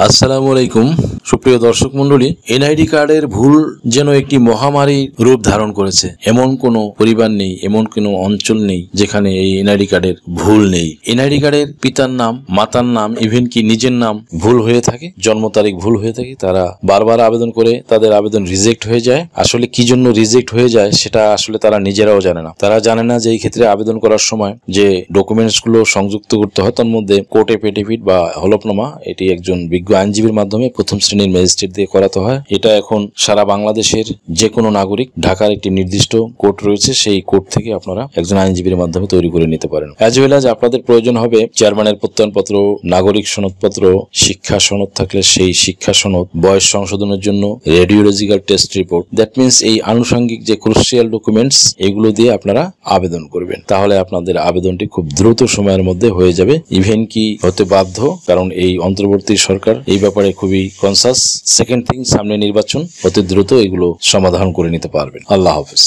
আসসালামু আলাইকুম সুপ্রিয় দর্শক মণ্ডলী, এনআইডি কার্ডের ভুল যেন একটি মহামারীর রূপ ধারণ করেছে। এমন কোনো পরিবার নেই, এমন কোনো অঞ্চল নেই যেখানে এই এনআইডি কার্ডের ভুল নেই। এনআইডি কার্ডের পিতার নাম, মাতার নাম, ইভেন কি নিজের নাম ভুল হয়ে থাকে, জন্ম তারিখ ভুল হয়ে থাকে। তারা বারবার আবেদন করে তাদের আবেদন রিজেক্ট হয়ে যায়। আসলে কি জন্য রিজেক্ট হয়ে যায় সেটা আসলে তারা নিজেরাও জানে না। তারা জানে না যে এই ক্ষেত্রে আবেদন করার সময় যে ডকুমেন্টস গুলো সংযুক্ত করতে হয় তার মধ্যে কোর্ট এফিডেভিট বা হলফনামা, এটি একজন বিজ্ঞ আইনজীবীর মাধ্যমে প্রথম শ্রেণীর ম্যাজিস্ট্রেট দিয়ে করাতে হয়। এটা এখন সারা বাংলাদেশের যে কোনো নাগরিক, ঢাকার একটি নির্দিষ্ট কোর্ট রয়েছে, সেই কোর্ট থেকে আপনারা একজন আইনজীবীর মাধ্যমে তৈরি করে নিতে পারেন। অ্যাজ ওয়েল অ্যাজ আপনাদের প্রয়োজন হবে চেয়ারম্যানের প্রত্যয়নপত্র, নাগরিক সনদপত্র, শিক্ষা সনদ থাকলে সেই শিক্ষা সনদ, বয়স সংশোধনের জন্য radiological test report. That means এই আনুষঙ্গিক যে ক্রুশিয়াল ডকুমেন্টস, এগুলো দিয়ে আপনারা আবেদন করবেন। তাহলে আপনাদের আবেদনটি খুব দ্রুত সময়ের মধ্যে হয়ে যাবে। ইভেন কি হতে বাধ্য, কারণ এই অন্তর্বর্তী সরকার এই ব্যাপারে খুবই কনসাস। সেকেন্ড থিং, সামনে নির্বাচন, অতি দ্রুত এগুলো সমাধান করে নিতে পারবেন। আল্লাহ হাফেজ।